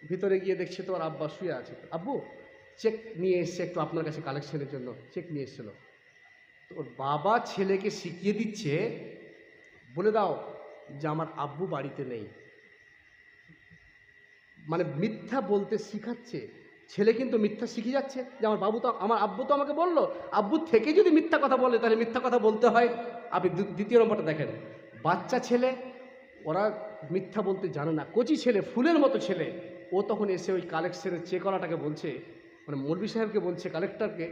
ভিতরে গিয়ে দেখছে তো ওর আব্বা শুয়ে আছে। আব্বু চেক নিয়ে এসছে একটু আপনার কাছে কালেকশনের জন্য, চেক নিয়ে এসেছিল। তো ওর বাবা ছেলেকে শিখিয়ে দিচ্ছে, বলে দাও যে আমার আব্বু বাড়িতে নেই। মানে মিথ্যা বলতে শিখাচ্ছে। ছেলে কিন্তু মিথ্যা শিখে যাচ্ছে যে আমার আব্বু তো আমাকে বললো। আব্বু থেকে যদি মিথ্যা কথা বলে তাহলে মিথ্যা কথা বলতে হয়। আপনি দ্বিতীয় নম্বরটা দেখেন, বাচ্চা ছেলে, ওরা মিথ্যা বলতে জানে না। কচি ছেলে, ফুলের মতো ছেলে, ও তখন এসে ওই কালেকশনের চেকওয়ালাটাকে বলছে, মানে মৌলভী সাহেবকে বলছে, কালেক্টরকে,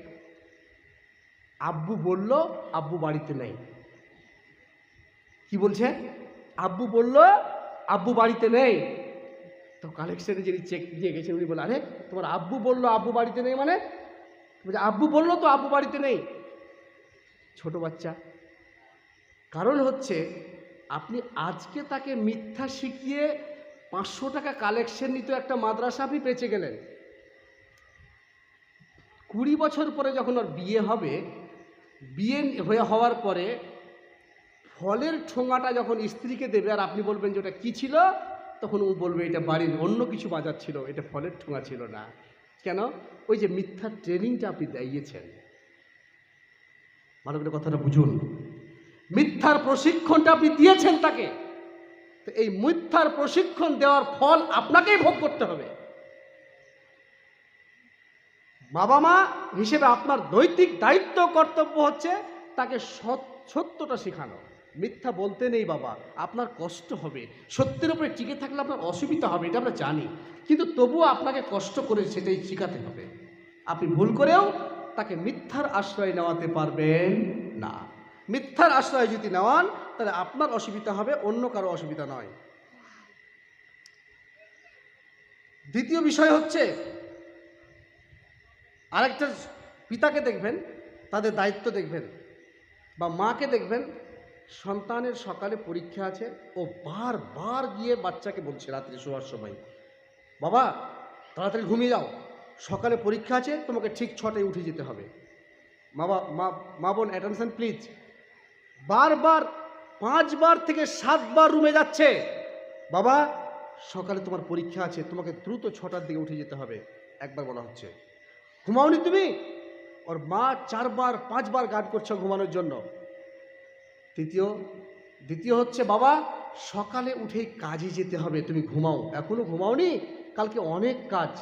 আব্বু বলল আব্বু বাড়িতে নেই। কি বলছে? আব্বু বলল আব্বু বাড়িতে নেই। তো কালেকশনে যিনি চেক দিয়ে গেছেন উনি বলে, আরে তোমার আব্বু বললো আব্বু বাড়িতে নেই মানে? বলছে আব্বু বললো তো আব্বু বাড়িতে নেই। ছোট বাচ্চা। কারণ হচ্ছে আপনি আজকে তাকে মিথ্যা শিখিয়ে 500 টাকা কালেকশন নিত একটা মাদ্রাসা, আপনি বেঁচে গেলেন। 20 বছর পরে যখন ওর বিয়ে হবে, বিয়ে হওয়ার পরে ফলের ঠোঙাটা যখন স্ত্রীকে দেবে আর আপনি বলবেন যে ওটা কী ছিল, তখন ও বলবে এটা বাড়ির অন্য কিছু বাজার ছিল, এটা ফলের ঠোঙা ছিল না। কেন? ওই যে মিথ্যার ট্রেনিংটা আপনি দিয়েছেন। ভালো করে কথাটা বুঝুন। মিথ্যার প্রশিক্ষণটা আপনি দিয়েছেন তাকে। তো এই মিথ্যার প্রশিক্ষণ দেওয়ার ফল আপনাকেই ভোগ করতে হবে। বাবা মা হিসেবে আপনার নৈতিক দায়িত্ব, কর্তব্য হচ্ছে তাকে সত্যটা শেখানো। মিথ্যা বলতে নেই বাবা, আপনার কষ্ট হবে, সত্যের উপরে টিকে থাকলে আপনার অসুবিধা হবে, এটা আমরা জানি, কিন্তু তবুও আপনাকে কষ্ট করে সেটাই শেখাতে হবে। আপনি ভুল করেও তাকে মিথ্যার আশ্রয় নেওয়াতে পারবেন না। মিথ্যার আশ্রয় যদি নেওয়ান তাহলে আপনার অসুবিধা হবে, অন্য কারো অসুবিধা নয়। দ্বিতীয় বিষয় হচ্ছে, আরেকটা পিতাকে দেখবেন, তাদের দায়িত্ব দেখবেন, বা মাকে দেখবেন, সন্তানের সকালে পরীক্ষা আছে, ও বারবার গিয়ে বাচ্চাকে বলছে রাত্রে শোয়ার সময়, বাবা তাড়াতাড়ি ঘুমিয়ে যাও, সকালে পরীক্ষা আছে, তোমাকে ঠিক 6টায় উঠে যেতে হবে। মা বোন অ্যাটেনশন প্লিজ। বারবার 5 বার থেকে 7 বার রুমে যাচ্ছে, বাবা সকালে তোমার পরীক্ষা আছে, তোমাকে দ্রুত 6টার দিকে উঠে যেতে হবে। একবার বলা হচ্ছে, ঘুমাওনি তুমি? ওর মা 4 বার 5 বার গার্ড করছে ঘুমানোর জন্য। দ্বিতীয় হচ্ছে, বাবা সকালে উঠেই কাজে যেতে হবে, তুমি ঘুমাও, এখনো ঘুমাওনি, কালকে অনেক কাজ।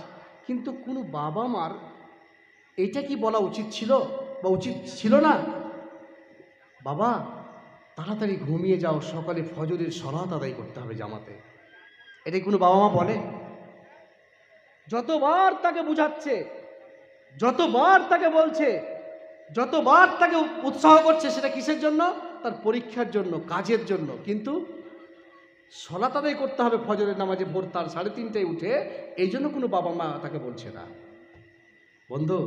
কিন্তু কোনো বাবা মার এটা কি বলা উচিত ছিল বা উচিত ছিল না? বাবা তাড়াতাড়ি ঘুমিয়ে যাও, সকালে ফজরের সালাত আদায় করতে হবে জামাতে। এটাই কোনো বাবা মা বলে? যতবার তাকে বুঝাচ্ছে, যতবার তাকে বলছে, যতবার তাকে উৎসাহ করছে, সেটা কিসের জন্য? তার পরীক্ষার জন্য, কাজের জন্য। কিন্তু সালাত আদায় করতে হবে ফজরের নামাজে ভোর তার 3:30টায় উঠে, এই জন্য কোনো বাবা মা তাকে বলছে না। বন্ধু,